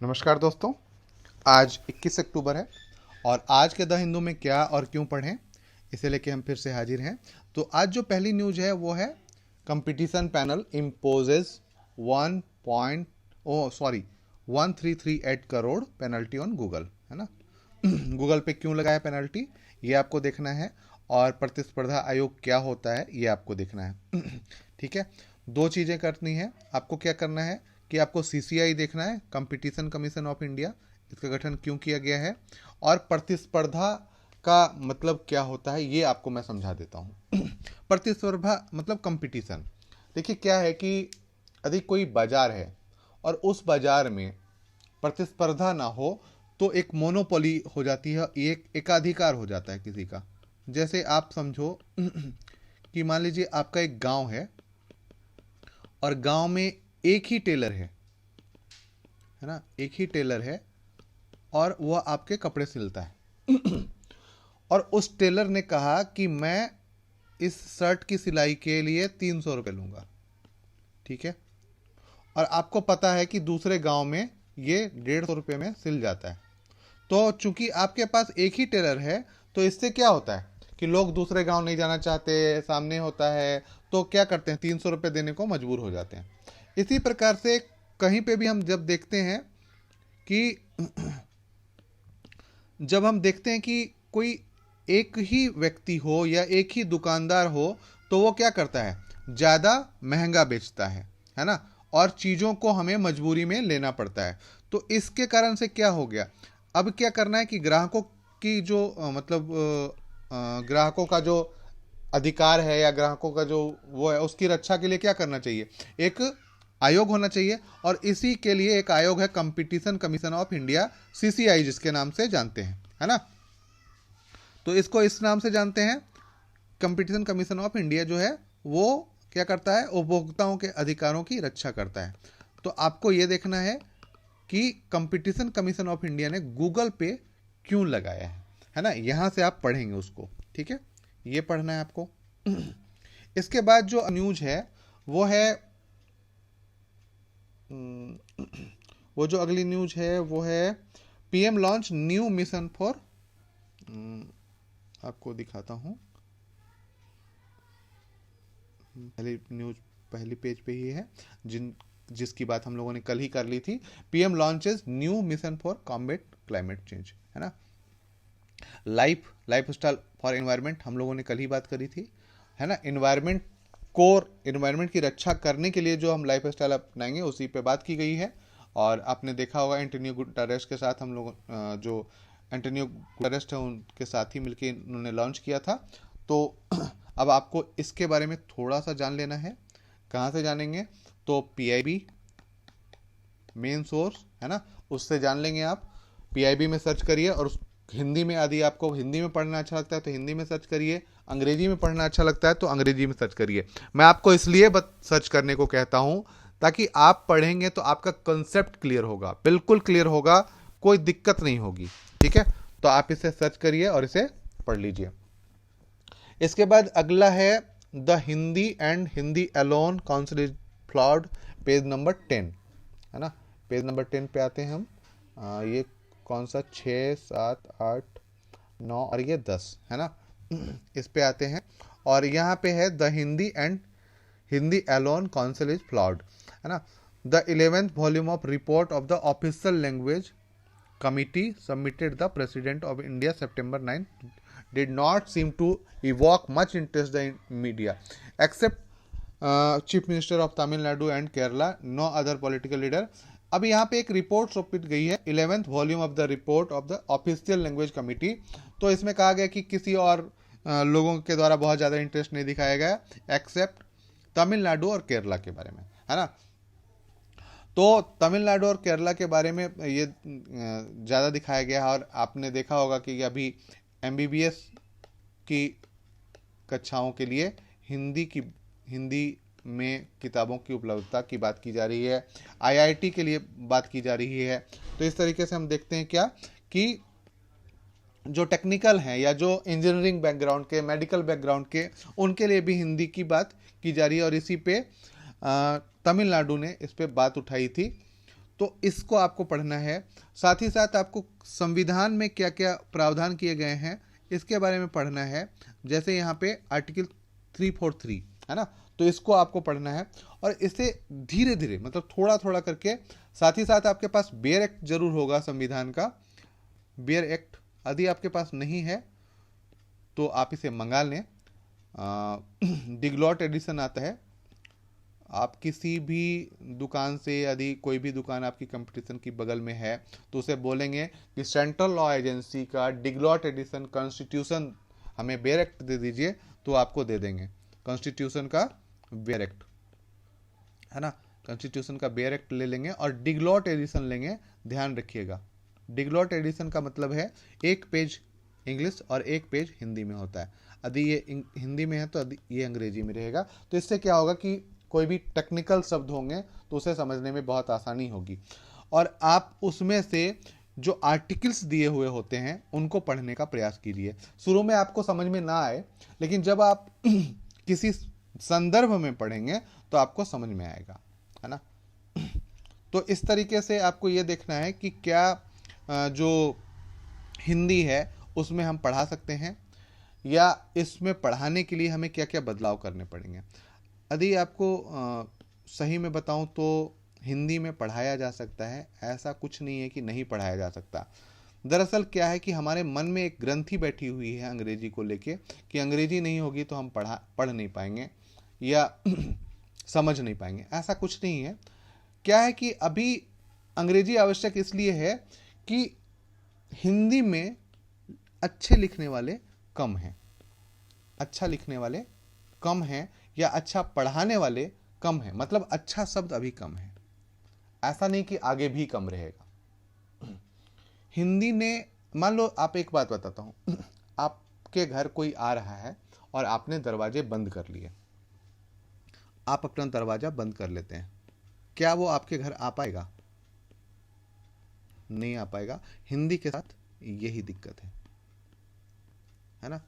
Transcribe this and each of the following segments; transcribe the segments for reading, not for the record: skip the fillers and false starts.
नमस्कार दोस्तों। आज 21 अक्टूबर है और आज के द हिंदू में क्या और क्यों पढ़ें इसे लेके हम फिर से हाजिर हैं। तो आज जो पहली न्यूज है वो है competition panel imposes 1338 crore penalty on Google, है ना। गूगल पे क्यों लगाया पेनल्टी ये आपको देखना है और प्रतिस्पर्धा आयोग क्या होता है ये आपको देखना है। ठीक है, दो चीज़ें करनी है आपको। क्या करना है कि आपको सीसीआई देखना है, कंपटीशन कमीशन ऑफ इंडिया, इसका गठन क्यों किया गया है और प्रतिस्पर्धा का मतलब क्या होता है ये आपको मैं समझा देता हूँ। प्रतिस्पर्धा मतलब कंपटीशन। देखिए क्या है कि यदि कोई बाजार है और उस बाजार में प्रतिस्पर्धा ना हो तो एक मोनोपोली हो जाती है, एक एकाधिकार हो जाता है किसी का। जैसे आप समझो कि मान लीजिए आपका एक गांव है और गांव में एक ही टेलर है ना, एक ही टेलर है और वह आपके कपड़े सिलता है। और उस टेलर ने कहा कि मैं इस शर्ट की सिलाई के लिए 300 रुपये लूंगा, ठीक है। और आपको पता है कि दूसरे गांव में ये 150 रुपये में सिल जाता है। तो चूंकि आपके पास एक ही टेलर है तो इससे क्या होता है कि लोग दूसरे गांव नहीं जाना चाहते, सामने होता है तो क्या करते हैं, 300 रुपये देने को मजबूर हो जाते हैं। इसी प्रकार से कहीं पे भी हम जब देखते हैं कि जब हम देखते हैं कि कोई एक ही व्यक्ति हो या एक ही दुकानदार हो तो वो क्या करता है, ज़्यादा महंगा बेचता है ना, और चीज़ों को हमें मजबूरी में लेना पड़ता है। तो इसके कारण से क्या हो गया, अब क्या करना है कि ग्राहकों की जो ग्राहकों का जो अधिकार है या ग्राहकों का जो वो है उसकी रक्षा के लिए क्या करना चाहिए, एक आयोग होना चाहिए। और इसी के लिए एक आयोग है competition commission of India, CCI जिसके नाम से जानते हैं, है ना। तो इसको इस नाम से जानते हैं। कंपटीशन कमीशन ऑफ इंडिया जो है वो क्या करता है, उपभोक्ताओं के अधिकारों की रक्षा करता है। तो आपको ये देखना है कि कंपटीशन कमीशन ऑफ इंडिया ने गूगल पे क्यों लगाया है ना, यहां से आप पढ़ेंगे उसको, ठीक है, ये पढ़ना है आपको। इसके बाद जो न्यूज है वो है वो जो अगली न्यूज है वो है PM launch new mission for, आपको दिखाता हूं, पहली न्यूज पहली पेज पे ही है जिसकी बात हम लोगों ने कल ही कर ली थी। PM launches new mission for combat climate change, है ना। लाइफ स्टाइल फॉर एनवायरनमेंट हम लोगों ने कल ही बात करी थी, है ना। एनवायरनमेंट की रक्षा करने के लिए जो हम लाइफ स्टाइल अपनाएंगे उसी पे बात की गई है। और आपने देखा होगा एंटोनियो गुटेरेस के साथ हम लोग जो एंटोनियो गुटेरेस है उनके साथ ही मिलकर उन्होंने लॉन्च किया था। तो अब आपको इसके बारे में थोड़ा सा जान लेना है। कहाँ से जानेंगे, तो पीआईबी मेन सोर्स है ना, उससे जान लेंगे आप। पीआईबी में सर्च करिए और हिंदी में, यदि आपको हिंदी में पढ़ना अच्छा लगता है तो हिंदी में सर्च करिए, अंग्रेजी में पढ़ना अच्छा लगता है तो अंग्रेजी में सर्च करिए। मैं आपको इसलिए सर्च करने को कहता हूं ताकि आप पढ़ेंगे तो आपका कंसेप्ट क्लियर होगा, बिल्कुल क्लियर होगा, कोई दिक्कत नहीं होगी, ठीक है। तो आप इसे सर्च करिए और इसे पढ़ लीजिए। इसके बाद अगला है the Hindi and Hindi alone council is flawed, page number 10, है ना। पेज नंबर 10 पे आते हैं हम। ये कौन सा, 6, 7, 8, 9 और ये 10, है ना। इस पे आते हैं और यहाँ पे है the Hindi and Hindi alone council is flawed, है ना। The 11th volume of report of the official language committee submitted the president of India September 9 did not seem to evoke much interest in media except chief minister of Tamil Nadu and Kerala, no other political leader. अब यहाँ पे एक report सौंपी गई है, 11th volume of the report of the official language committee. तो इसमें कहा गया कि किसी और लोगों के द्वारा बहुत ज़्यादा इंटरेस्ट नहीं दिखाया गया एक्सेप्ट तमिलनाडु और केरला के बारे में, है ना। तो तमिलनाडु और केरला के बारे में ये ज़्यादा दिखाया गया है। और आपने देखा होगा कि अभी एमबीबीएस की कक्षाओं के लिए हिंदी में किताबों की उपलब्धता की बात की जा रही है, आईआईटी के लिए बात की जा रही है। तो इस तरीके से हम देखते हैं क्या कि जो टेक्निकल हैं या जो इंजीनियरिंग बैकग्राउंड के, मेडिकल बैकग्राउंड के, उनके लिए भी हिंदी की बात की जा रही है। और इसी पे तमिलनाडु ने इस पे बात उठाई थी। तो इसको आपको पढ़ना है। साथ ही साथ आपको संविधान में क्या क्या प्रावधान किए गए हैं इसके बारे में पढ़ना है। जैसे यहाँ पे आर्टिकल 343 है ना, तो इसको आपको पढ़ना है और इसे धीरे धीरे मतलब थोड़ा थोड़ा करके। साथ ही साथ आपके पास बेयर एक्ट जरूर होगा संविधान का, बेयर एक्ट यदि आपके पास नहीं है तो आप इसे मंगा लें। डिग्लॉट एडिशन आता है, आप किसी भी दुकान से, यदि कोई भी दुकान आपकी कंपटीशन की बगल में है तो उसे बोलेंगे कि सेंट्रल लॉ एजेंसी का डिग्लॉट एडिशन कॉन्स्टिट्यूशन हमें बेयर एक्ट दे दीजिए, तो आपको दे देंगे कॉन्स्टिट्यूशन का बेयर एक्ट, है ना। कॉन्स्टिट्यूशन का बेयर एक्ट ले लेंगे और डिग्लॉट एडिशन लेंगे। ध्यान रखिएगा, डिग्लॉट एडिशन का मतलब है एक पेज इंग्लिश और एक पेज हिंदी में होता है। यदि ये हिंदी में है तो ये अंग्रेजी में रहेगा। तो इससे क्या होगा कि कोई भी टेक्निकल शब्द होंगे तो उसे समझने में बहुत आसानी होगी। और आप उसमें से जो आर्टिकल्स दिए हुए होते हैं उनको पढ़ने का प्रयास कीजिए। शुरू में आपको समझ में ना आए, लेकिन जब आप किसी संदर्भ में पढ़ेंगे तो आपको समझ में आएगा, है ना। तो इस तरीके से आपको ये देखना है कि क्या जो हिंदी है उसमें हम पढ़ा सकते हैं या इसमें पढ़ाने के लिए हमें क्या क्या बदलाव करने पड़ेंगे। यदि आपको सही में बताऊं तो हिंदी में पढ़ाया जा सकता है, ऐसा कुछ नहीं है कि नहीं पढ़ाया जा सकता। दरअसल क्या है कि हमारे मन में एक ग्रंथि बैठी हुई है अंग्रेजी को लेके कि अंग्रेजी नहीं होगी तो हम पढ़ नहीं पाएंगे या समझ नहीं पाएंगे। ऐसा कुछ नहीं है। क्या है कि अभी अंग्रेजी आवश्यक इसलिए है कि हिंदी में अच्छे लिखने वाले कम हैं, अच्छा लिखने वाले कम हैं या अच्छा पढ़ाने वाले कम हैं, मतलब अच्छा शब्द अभी कम है। ऐसा नहीं कि आगे भी कम रहेगा। हिंदी ने, मान लो आप एक बात बताता हूं, आपके घर कोई आ रहा है और आपने दरवाजे बंद कर लिए, आप अपना दरवाजा बंद कर लेते हैं, क्या वो आपके घर आ पाएगा? नहीं आ पाएगा। हिंदी के साथ यही दिक्कत है ना।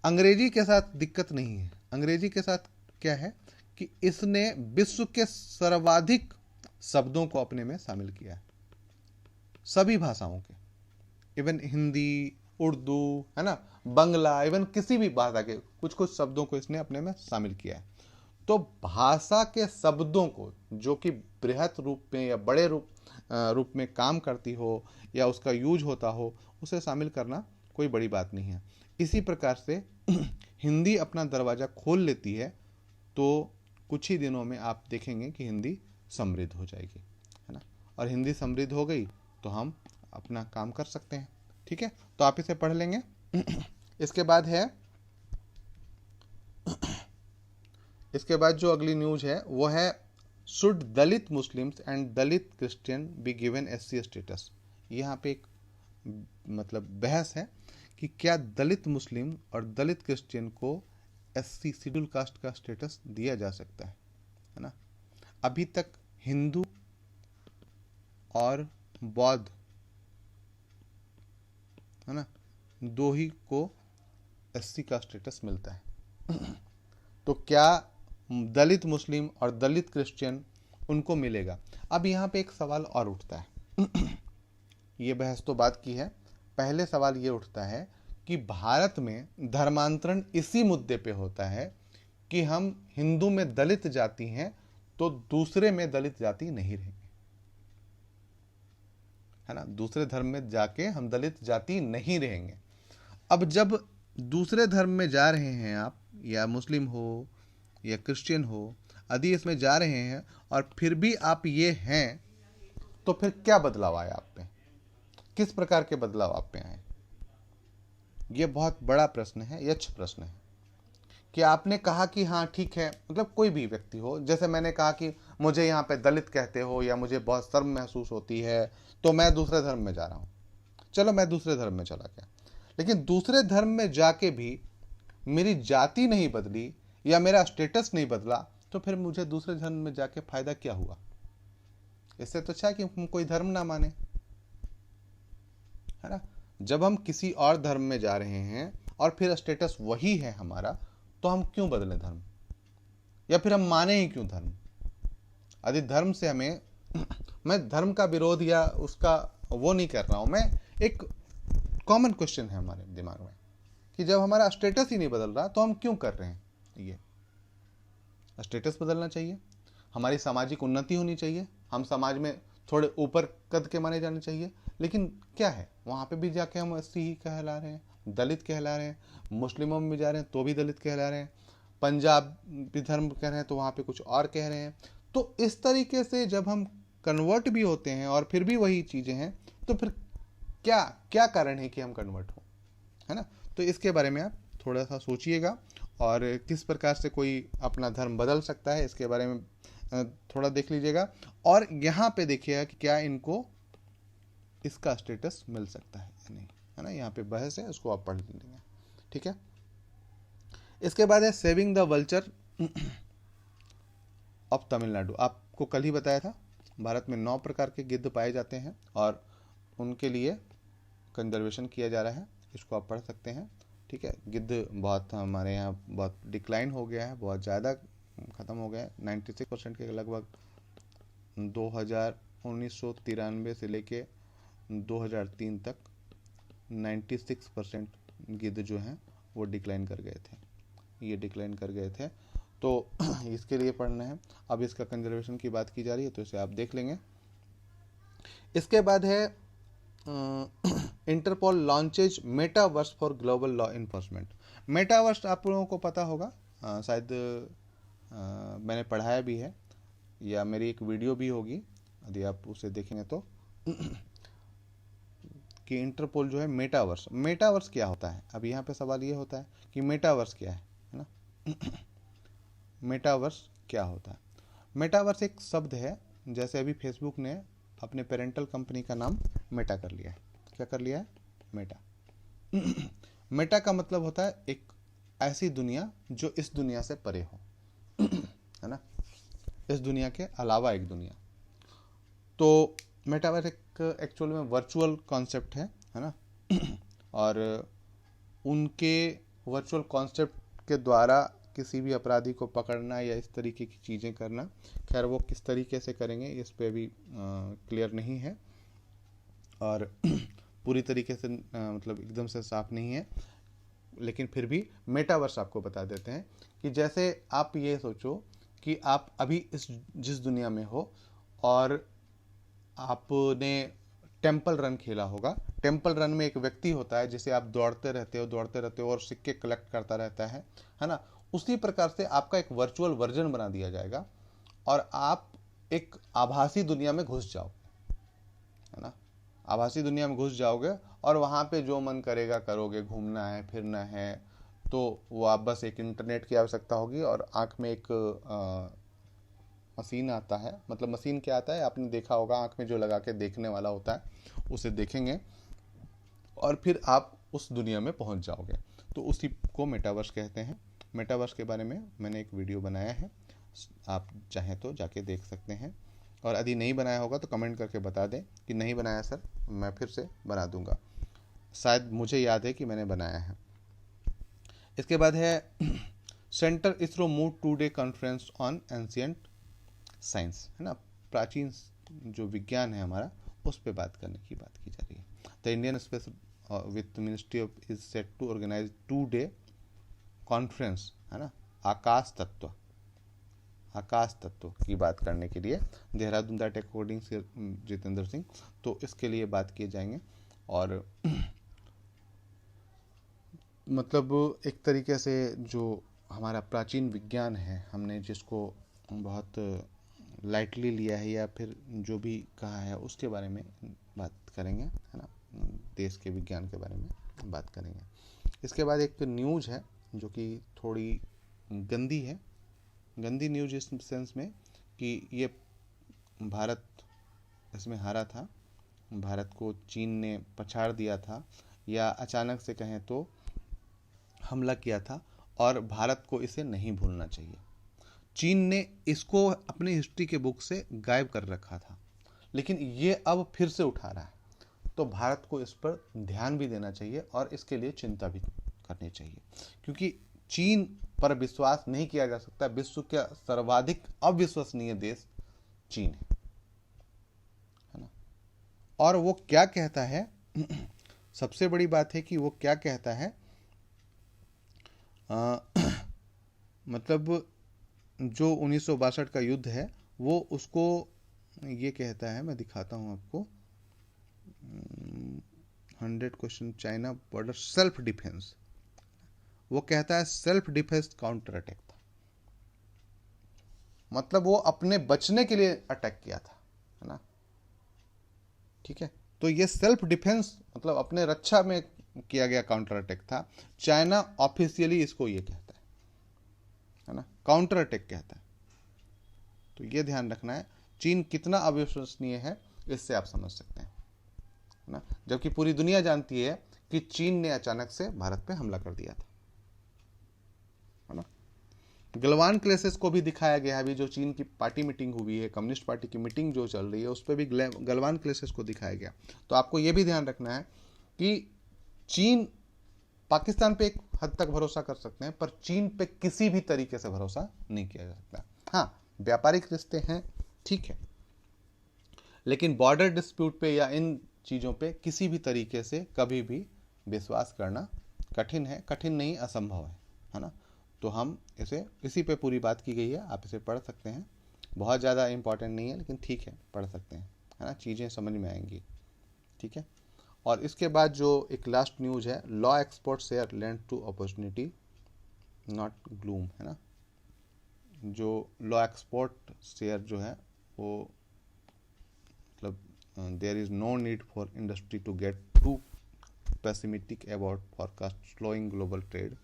अंग्रेजी के साथ दिक्कत नहीं है। अंग्रेजी के साथ क्या है कि इसने विश्व के सर्वाधिक शब्दों को अपने में शामिल किया है, सभी भाषाओं के, इवन हिंदी, उर्दू, है ना, बंगला, इवन किसी भी भाषा के कुछ कुछ शब्दों को इसने अपने में शामिल किया है। तो भाषा के शब्दों को जो कि बृहत रूप में या बड़े रूप में काम करती हो या उसका यूज होता हो, उसे शामिल करना कोई बड़ी बात नहीं है। इसी प्रकार से हिंदी अपना दरवाज़ा खोल लेती है तो कुछ ही दिनों में आप देखेंगे कि हिंदी समृद्ध हो जाएगी, है ना। और हिंदी समृद्ध हो गई तो हम अपना काम कर सकते हैं। ठीक है, तो आप इसे पढ़ लेंगे। इसके बाद जो अगली न्यूज है वो है, should Dalit Muslims and Dalit Christian be given SC status. यहाँ पे एक मतलब बहस है कि क्या दलित मुस्लिम और दलित क्रिश्चियन को SC शेड्यूल कास्ट का स्टेटस दिया जा सकता है ना। अभी तक हिंदू और बौद्ध, है ना, दो ही को SC का स्टेटस मिलता है। तो क्या दलित मुस्लिम और दलित क्रिश्चियन उनको मिलेगा? अब यहाँ पे एक सवाल और उठता है। ये बहस तो बात की है, पहले सवाल ये उठता है कि भारत में धर्मांतरण इसी मुद्दे पे होता है कि हम हिंदू में दलित जाति हैं तो दूसरे में दलित जाति नहीं रहेंगे, है ना। दूसरे धर्म में जाके हम दलित जाति नहीं रहेंगे। अब जब दूसरे धर्म में जा रहे हैं आप, या मुस्लिम हो या क्रिश्चियन हो, यदि इसमें जा रहे हैं और फिर भी आप ये हैं, तो फिर क्या बदलाव आया आप पे? किस प्रकार के बदलाव आप पे आए? ये बहुत बड़ा प्रश्न है, यक्ष प्रश्न है। कि आपने कहा कि हाँ ठीक है, मतलब कोई भी व्यक्ति हो, जैसे मैंने कहा कि मुझे यहाँ पे दलित कहते हो या मुझे बहुत शर्म महसूस होती है तो मैं दूसरे धर्म में जा रहा हूँ। चलो मैं दूसरे धर्म में चला गया, लेकिन दूसरे धर्म में जाके भी मेरी जाति नहीं बदली या मेरा स्टेटस नहीं बदला, तो फिर मुझे दूसरे धर्म में जाके फायदा क्या हुआ? इससे तो अच्छा कि हम कोई धर्म ना माने, है ना। जब हम किसी और धर्म में जा रहे हैं और फिर स्टेटस वही है हमारा, तो हम क्यों बदलें धर्म, या फिर हम माने ही क्यों धर्म? यदि धर्म से हमें मैं धर्म का विरोध या उसका वो नहीं कर रहा हूं, मैं एक कॉमन क्वेश्चन है हमारे दिमाग में कि जब हमारा स्टेटस ही नहीं बदल रहा तो हम क्यों कर रहे हैं ये। स्टेटस बदलना चाहिए, हमारी सामाजिक उन्नति होनी चाहिए, हम समाज में थोड़े ऊपर कद के माने जाने चाहिए, लेकिन क्या है वहाँ पे भी जाके हम एससी ही कहला रहे हैं, दलित कहला रहे हैं, मुस्लिमों में भी जा रहे हैं तो भी दलित कहला रहे हैं, पंजाब भी धर्म कह रहे हैं तो वहाँ पे कुछ और कह रहे हैं। तो इस तरीके से जब हम कन्वर्ट भी होते हैं और फिर भी वही चीज़ें हैं, तो फिर क्या क्या कारण है कि हम कन्वर्ट हों, है ना। तो इसके बारे में आप थोड़ा सा सोचिएगा और किस प्रकार से कोई अपना धर्म बदल सकता है इसके बारे में थोड़ा देख लीजिएगा। और यहाँ पे देखिएगा कि क्या इनको इसका स्टेटस मिल सकता है या नहीं, है ना। यहाँ पे बहस है, उसको आप पढ़ लीजिएगा, ठीक है। इसके बाद है saving the vulture of Tamil Nadu. आपको कल ही बताया था भारत में 9 प्रकार के गिद्ध पाए जाते हैं और उनके लिए कंजर्वेशन किया जा रहा है, इसको आप पढ़ सकते हैं, ठीक है। गिद्ध बहुत हमारे यहाँ बहुत डिक्लाइन हो गया है, बहुत ज़्यादा ख़त्म हो गया है, 96% के लगभग 1993 से लेके 2003 तक 96% गिद्ध जो हैं वो डिक्लाइन कर गए थे, ये डिक्लाइन कर गए थे। तो इसके लिए पढ़ना है। अब इसका कंजर्वेशन की बात की जा रही है तो इसे आप देख लेंगे। इसके बाद है Interpol launches metaverse for global law enforcement. Metaverse आप लोगों को पता होगा, शायद मैंने पढ़ाया भी है या मेरी एक वीडियो भी होगी यदि आप उसे देखेंगे तो कि इंटरपोल जो है मेटावर्स क्या होता है। अब यहाँ पे सवाल ये होता है कि मेटावर्स क्या है ना। मेटावर्स क्या होता है? मेटावर्स एक शब्द है, जैसे अभी फेसबुक ने अपने पेरेंटल कंपनी का नाम मेटा कर लिया है। क्या कर लिया है? मेटा। मेटा का मतलब होता है एक ऐसी दुनिया जो इस दुनिया से परे हो, है ना, इस दुनिया के अलावा एक दुनिया। तो मेटावर्स एक एक्चुअल में वर्चुअल कॉन्सेप्ट है ना। और उनके वर्चुअल कॉन्सेप्ट के द्वारा किसी भी अपराधी को पकड़ना या इस तरीके की चीज़ें करना, खैर वो किस तरीके से करेंगे इस पे भी क्लियर नहीं है और पूरी तरीके से मतलब एकदम से साफ नहीं है, लेकिन फिर भी मेटावर्स आपको बता देते हैं कि जैसे आप ये सोचो कि आप अभी जिस दुनिया में हो और आपने टेम्पल रन खेला होगा। टेम्पल रन में एक व्यक्ति होता है जिसे आप दौड़ते रहते हो और सिक्के कलेक्ट करता रहता है ना। उसी प्रकार से आपका एक वर्चुअल वर्जन बना दिया जाएगा और आप एक आभासी दुनिया में घुस जाओ, है ना। आभासी दुनिया में घुस जाओगे और वहाँ पे जो मन करेगा करोगे, घूमना है फिरना है तो वो आप बस एक इंटरनेट की आवश्यकता होगी और आँख में एक मशीन आता है, मतलब मशीन क्या आता है आपने देखा होगा, आँख में जो लगा के देखने वाला होता है उसे देखेंगे और फिर आप उस दुनिया में पहुँच जाओगे। तो उसी को मेटावर्स कहते हैं। मेटावर्स के बारे में मैंने एक वीडियो बनाया है, आप चाहें तो जाके देख सकते हैं और यदि नहीं बनाया होगा तो कमेंट करके बता दें कि नहीं बनाया सर, मैं फिर से बना दूंगा। शायद मुझे याद है कि मैंने बनाया है। इसके बाद है centre ISRO move 2-day conference on ancient science, है ना, प्राचीन जो विज्ञान है हमारा उस पर बात करने की बात की जा रही है। The Indian space with ministry of is set to organise 2-day conference, है ना, आकाश तत्व की बात करने के लिए देहरादून दैट अकॉर्डिंग से जितेंद्र सिंह, तो इसके लिए बात किए जाएंगे। और मतलब एक तरीके से जो हमारा प्राचीन विज्ञान है, हमने जिसको बहुत लाइटली लिया है या फिर जो भी कहा है उसके बारे में बात करेंगे, है ना, देश के विज्ञान के बारे में बात करेंगे। इसके बाद एक न्यूज़ है जो कि थोड़ी गंदी है, गंदी न्यूज़ इस सेंस में कि ये भारत इसमें हारा था, भारत को चीन ने पछाड़ दिया था या अचानक से कहें तो हमला किया था और भारत को इसे नहीं भूलना चाहिए। चीन ने इसको अपनी हिस्ट्री के बुक से गायब कर रखा था, लेकिन ये अब फिर से उठा रहा है, तो भारत को इस पर ध्यान भी देना चाहिए और इसके लिए चिंता भी करनी चाहिए, क्योंकि चीन पर विश्वास नहीं किया जा सकता। विश्व का सर्वाधिक अविश्वसनीय देश चीन है, और वो क्या कहता है सबसे बड़ी बात है कि वो क्या कहता है, मतलब जो 1962 का युद्ध है वो उसको ये कहता है, मैं दिखाता हूँ आपको, 100 question China border self defence, वो कहता है सेल्फ डिफेंस काउंटर अटैक था, मतलब वो अपने बचने के लिए अटैक किया था, है ना। ठीक है, तो ये सेल्फ डिफेंस मतलब अपने रक्षा में किया गया काउंटर अटैक था। चाइना ऑफिशियली इसको ये कहता है ना, काउंटर अटैक कहता है। तो ये ध्यान रखना है चीन कितना अविश्वसनीय है, इससे आप समझ सकते हैं, है ना। जबकि पूरी दुनिया जानती है कि चीन ने अचानक से भारत पे हमला कर दिया था, है ना। गलवान क्लेसेस को भी दिखाया गया है, अभी जो चीन की पार्टी मीटिंग हुई है, कम्युनिस्ट पार्टी की मीटिंग जो चल रही है, उस पर भी गलवान क्लेसेस को दिखाया गया। तो आपको यह भी ध्यान रखना है कि चीन पाकिस्तान पे एक हद तक भरोसा कर सकते हैं, पर चीन पे किसी भी तरीके से भरोसा नहीं किया जा सकता। हाँ, व्यापारिक रिश्ते हैं, ठीक है, लेकिन बॉर्डर डिस्प्यूट पे या इन चीज़ों पे किसी भी तरीके से कभी भी विश्वास करना कठिन है, कठिन नहीं असंभव है ना। तो हम इसी पे पूरी बात की गई है, आप इसे पढ़ सकते हैं, बहुत ज़्यादा इंपॉर्टेंट नहीं है लेकिन ठीक है, पढ़ सकते हैं, है ना, चीज़ें समझ में आएंगी, ठीक है। और इसके बाद जो एक लास्ट न्यूज़ है, law export share land to opportunity not gloom, है ना। जो लॉ एक्सपोर्ट शेयर जो है वो मतलब there is no need for industry to get to pessimistic about forecast slowing global trade,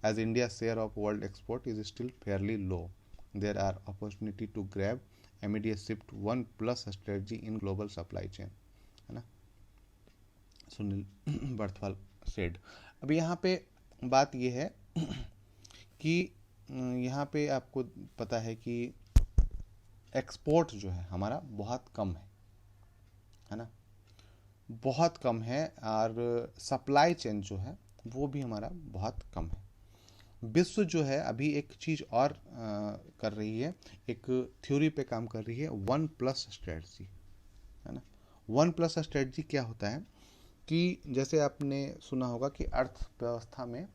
as India's share of world export is still fairly low. There are opportunity to grab amid a shift one plus strategy in global supply chain, है ना, Sunil Barthwal said. अब यहाँ पे बात ये है कि यहाँ पे आपको पता है कि एक्सपोर्ट जो है हमारा बहुत कम है ना, बहुत कम है, और सप्लाई चेन जो है वो भी हमारा बहुत कम है। विश्व जो है अभी एक चीज़ और कर रही है, एक थ्योरी पे काम कर रही है, 1+ स्ट्रेटजी, है ना। 1+ स्ट्रेटजी क्या होता है कि जैसे आपने सुना होगा कि अर्थव्यवस्था में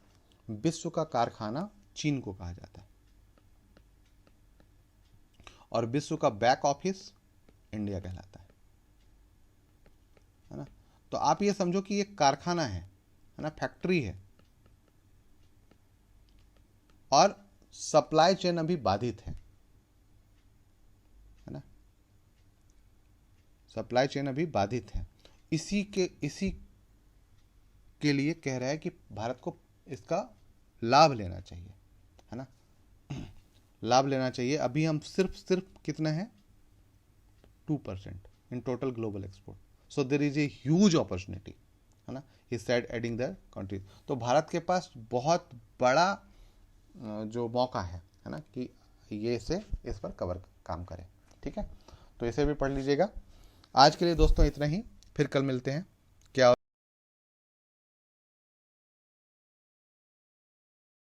विश्व का कारखाना चीन को कहा जाता है, और विश्व का बैक ऑफिस इंडिया कहलाता है ना। तो आप ये समझो कि ये कारखाना है ना, फैक्ट्री है, और सप्लाई चेन अभी बाधित है ना, सप्लाई चेन अभी बाधित है। इसी के लिए कह रहा है कि भारत को इसका लाभ लेना चाहिए, है ना, लाभ लेना चाहिए। अभी हम सिर्फ कितना है, 2% in total global export, so there is a huge opportunity, है ना, he said adding the countries. तो भारत के पास बहुत बड़ा जो मौका है ना, कि ये इस पर काम करें, ठीक है। तो इसे भी पढ़ लीजिएगा। आज के लिए दोस्तों इतना ही, फिर कल मिलते हैं।